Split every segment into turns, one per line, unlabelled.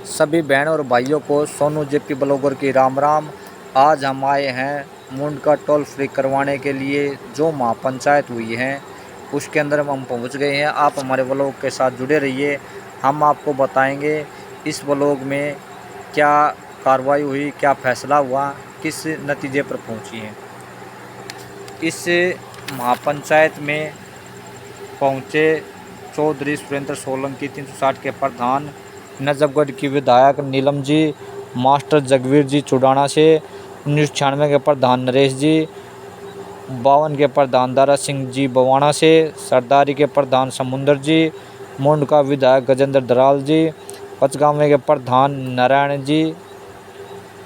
सभी बहन और भाइयों को सोनू जेपी ब्लॉगर की राम राम। आज हम आए हैं मुंड का टोल फ्री करवाने के लिए। जो महापंचायत हुई है उसके अंदर हम पहुंच गए हैं। आप हमारे ब्लॉग के साथ जुड़े रहिए। हम आपको बताएंगे इस ब्लॉग में क्या कार्रवाई हुई, क्या फैसला हुआ, किस नतीजे पर पहुंची है। इस महापंचायत में पहुंचे चौधरी सुरेंद्र सोलंकी 360 के प्रधान, नजफगढ़ की विधायक नीलम जी, मास्टर जगवीर जी चुडाना से, 1996 के प्रधान नरेश जी, 52 के प्रधान दारा सिंह जी बवाना से, सरदारी के प्रधान समुंदर जी, मुंड का विधायक गजेंद्र दराल जी, पचगांवे के प्रधान नारायण जी,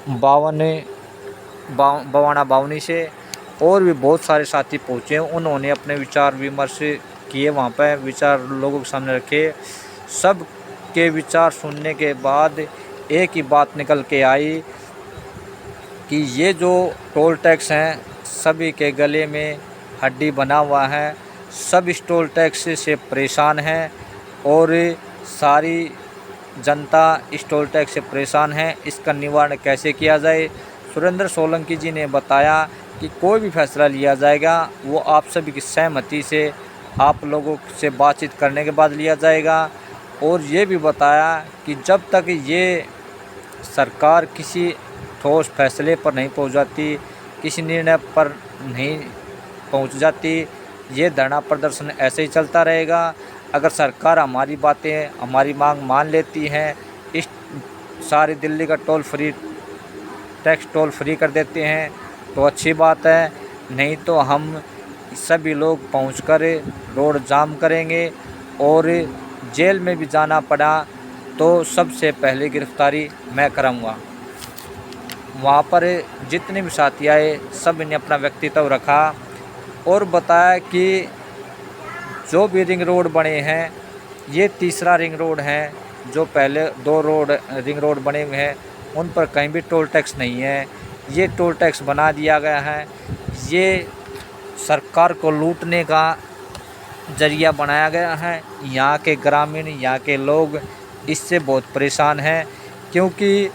बवाना बावनी से और भी बहुत सारे साथी पहुँचे। उन्होंने अपने विचार विमर्श किए, वहाँ पर विचार लोगों के सामने रखे। सब के विचार सुनने के बाद एक ही बात निकल के आई कि ये जो टोल टैक्स हैं सभी के गले में हड्डी बना हुआ है। सब इस टोल टैक्स से परेशान हैं और सारी जनता इस टोल टैक्स से परेशान है। इसका निवारण कैसे किया जाए, सुरेंद्र सोलंकी जी ने बताया कि कोई भी फैसला लिया जाएगा वो आप सभी की सहमति से, आप लोगों से बातचीत करने के बाद लिया जाएगा। और ये भी बताया कि जब तक ये सरकार किसी ठोस फैसले पर नहीं पहुंच जाती, किसी निर्णय पर नहीं पहुंच जाती, ये धरना प्रदर्शन ऐसे ही चलता रहेगा। अगर सरकार हमारी बातें, हमारी मांग मान लेती हैं, इस सारी दिल्ली का टैक्स टोल फ्री कर देते हैं तो अच्छी बात है, नहीं तो हम सभी लोग पहुंचकर रोड जाम करेंगे और जेल में भी जाना पड़ा तो सबसे पहले गिरफ्तारी मैं कराऊंगा। वहाँ पर जितने भी साथी आए सब ने अपना व्यक्तित्व रखा और बताया कि जो भी रिंग रोड बने हैं ये तीसरा रिंग रोड है। जो पहले 2 रिंग रोड बने हुए हैं उन पर कहीं भी टोल टैक्स नहीं है। ये टोल टैक्स बना दिया गया है, ये सरकार को लूटने का जरिया बनाया गया है। यहाँ के ग्रामीण, यहाँ के लोग इससे बहुत परेशान हैं, क्योंकि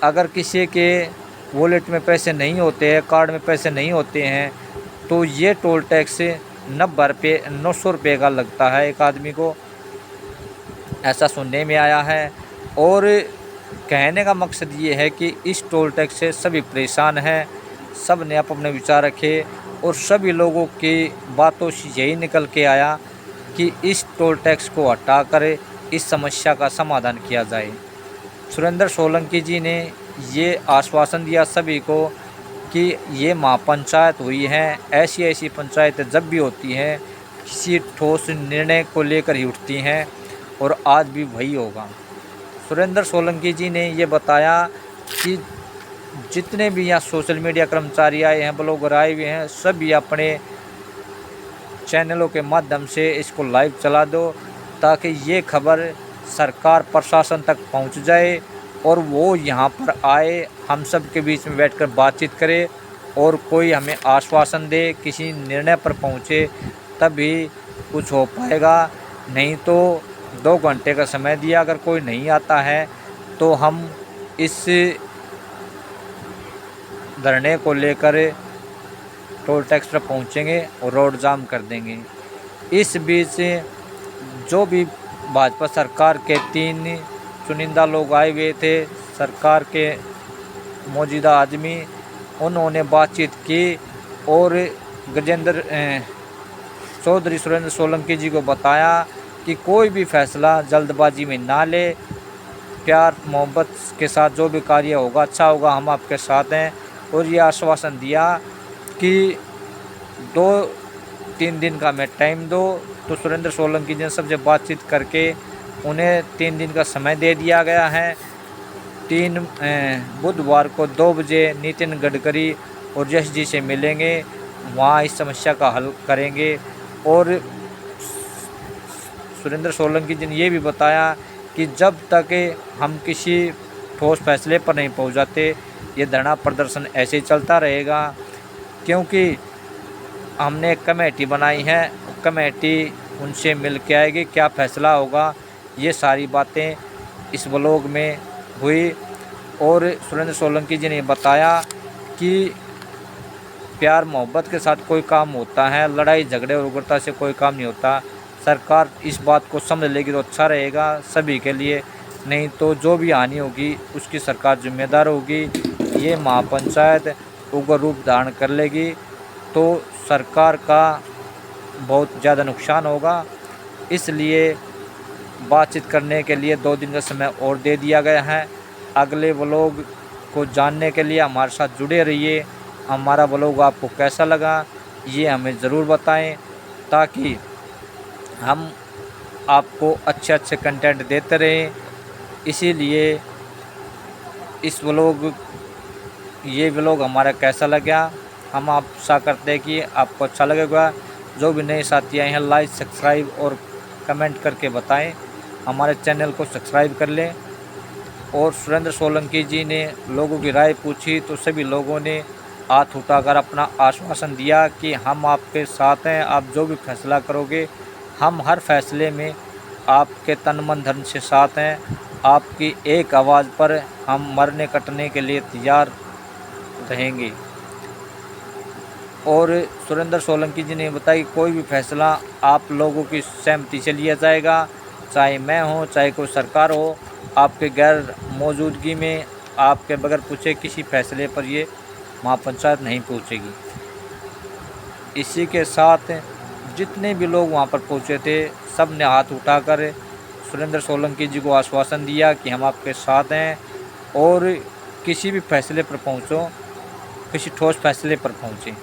अगर किसी के वॉलेट में पैसे नहीं होते हैं, कार्ड में पैसे नहीं होते हैं, तो ये टोल टैक्स 900 रुपये का लगता है एक आदमी को, ऐसा सुनने में आया है। और कहने का मकसद ये है कि इस टोल टैक्स से सभी परेशान हैं। सब ने अपने विचार रखे और सभी लोगों की बातों से यही निकल के आया कि इस टोल टैक्स को हटाकर इस समस्या का समाधान किया जाए। सुरेंद्र सोलंकी जी ने ये आश्वासन दिया सभी को कि ये महापंचायत हुई हैं, ऐसी पंचायतें जब भी होती हैं किसी ठोस निर्णय को लेकर ही उठती हैं और आज भी वही होगा। सुरेंद्र सोलंकी जी ने ये बताया कि जितने भी यहाँ सोशल मीडिया कर्मचारी आए हैं, ब्लॉगर आए हुए हैं, सभी अपने चैनलों के माध्यम से इसको लाइव चला दो ताकि ये खबर सरकार प्रशासन तक पहुंच जाए और वो यहाँ पर आए, हम सब के बीच में बैठकर बातचीत करे और कोई हमें आश्वासन दे, किसी निर्णय पर पहुँचे, तभी कुछ हो पाएगा। नहीं तो 2 घंटे का समय दिया, अगर कोई नहीं आता है तो हम इस धरने को लेकर टोल टैक्स पर पहुँचेंगे और रोड जाम कर देंगे। इस बीच जो भी भाजपा सरकार के 3 चुनिंदा लोग आए हुए थे, सरकार के मौजूदा आदमी, उन्होंने बातचीत की और चौधरी सुरेंद्र सोलंकी जी को बताया कि कोई भी फैसला जल्दबाजी में ना ले, प्यार मोहब्बत के साथ जो भी कार्य होगा अच्छा होगा, हम आपके साथ हैं। और ये आश्वासन दिया कि 2-3 दिन का मैं टाइम दो। तो सुरेंद्र सोलंकी जी ने सबसे बातचीत करके उन्हें 3 दिन का समय दे दिया गया है। 3 बुधवार को 2 बजे नितिन गडकरी और यश जी से मिलेंगे, वहाँ इस समस्या का हल करेंगे। और सुरेंद्र सोलंकी जी ने ये भी बताया कि जब तक हम किसी ठोस फैसले पर नहीं पहुँच जाते ये धरना प्रदर्शन ऐसे ही चलता रहेगा, क्योंकि हमने एक कमेटी बनाई है, कमेटी उनसे मिल के आएगी, क्या फ़ैसला होगा ये सारी बातें इस ब्लॉग में हुई। और सुरेंद्र सोलंकी जी ने बताया कि प्यार मोहब्बत के साथ कोई काम होता है, लड़ाई झगड़े और उग्रता से कोई काम नहीं होता। सरकार इस बात को समझ लेगी तो अच्छा रहेगा सभी के लिए, नहीं तो जो भी हानि होगी उसकी सरकार जिम्मेदार होगी। ये महापंचायत उग्र रूप धारण कर लेगी तो सरकार का बहुत ज़्यादा नुकसान होगा। इसलिए बातचीत करने के लिए 2 दिन का समय और दे दिया गया है। अगले व्लॉग को जानने के लिए हमारे साथ जुड़े रहिए। हमारा व्लॉग आपको कैसा लगा ये हमें ज़रूर बताएं, ताकि हम आपको अच्छे अच्छे कंटेंट देते रहें। इसीलिए ये व्लॉग हमारा कैसा लगा, हम आशा करते हैं कि आपको अच्छा लगेगा। जो भी नए साथी आए हैं लाइक सब्सक्राइब और कमेंट करके बताएं। हमारे चैनल को सब्सक्राइब कर लें। और सुरेंद्र सोलंकी जी ने लोगों की राय पूछी तो सभी लोगों ने हाथ उठाकर अपना आश्वासन दिया कि हम आपके साथ हैं, आप जो भी फैसला करोगे हम हर फैसले में आपके तन मन धन से साथ हैं। आपकी एक आवाज़ पर हम मरने कटने के लिए तैयार रहेंगे। और सुरेंद्र सोलंकी जी ने बताया कि कोई भी फैसला आप लोगों की सहमति से लिया जाएगा, चाहे मैं हूँ चाहे कोई सरकार हो। आपके गैर मौजूदगी में आपके बगैर पूछे किसी फैसले पर ये महापंचायत नहीं पहुँचेगी। इसी के साथ जितने भी लोग वहाँ पर पहुँचे थे सब ने हाथ उठाकर सुरेंद्र सोलंकी जी को आश्वासन दिया कि हम आपके साथ हैं और किसी भी फैसले पर पहुँचो, किसी ठोस फैसले पर पहुँचे।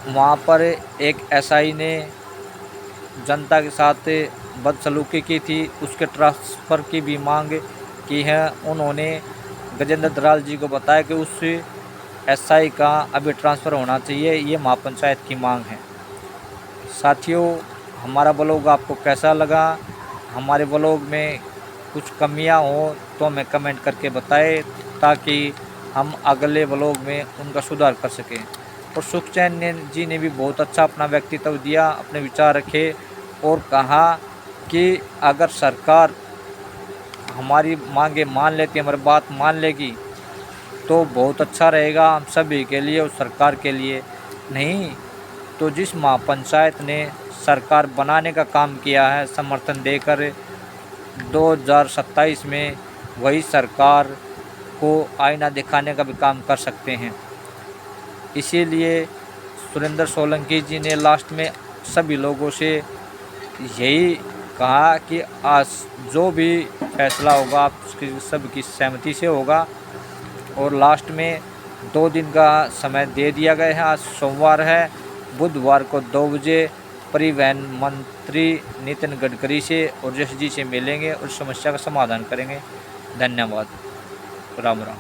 वहाँ पर एक एसआई ने जनता के साथ बदसलूकी की थी, उसके ट्रांसफ़र की भी मांग की है। उन्होंने गजेंद्र दराल जी को बताया कि उस एसआई का अभी ट्रांसफ़र होना चाहिए, ये महापंचायत की मांग है। साथियों, हमारा ब्लॉग आपको कैसा लगा, हमारे ब्लॉग में कुछ कमियां हो तो हमें कमेंट करके बताएं, ताकि हम अगले ब्लॉग में उनका सुधार कर सकें। और सुखचैन जी ने भी बहुत अच्छा अपना व्यक्तित्व दिया, अपने विचार रखे और कहा कि अगर सरकार हमारी मांगे मान लेती, हमारी बात मान लेगी तो बहुत अच्छा रहेगा हम सभी के लिए और सरकार के लिए। नहीं तो जिस महापंचायत ने सरकार बनाने का काम किया है समर्थन देकर 2027 में, वही सरकार को आईना दिखाने का भी काम कर सकते हैं। इसीलिए सुरेंद्र सोलंकी जी ने लास्ट में सभी लोगों से यही कहा कि आज जो भी फैसला होगा आपकी सबकी सहमति से होगा। और लास्ट में 2 दिन का समय दे दिया गया है। आज सोमवार है, बुधवार को 2 बजे परिवहन मंत्री नितिन गडकरी से और यश जी से मिलेंगे और समस्या का समाधान करेंगे। धन्यवाद। राम राम।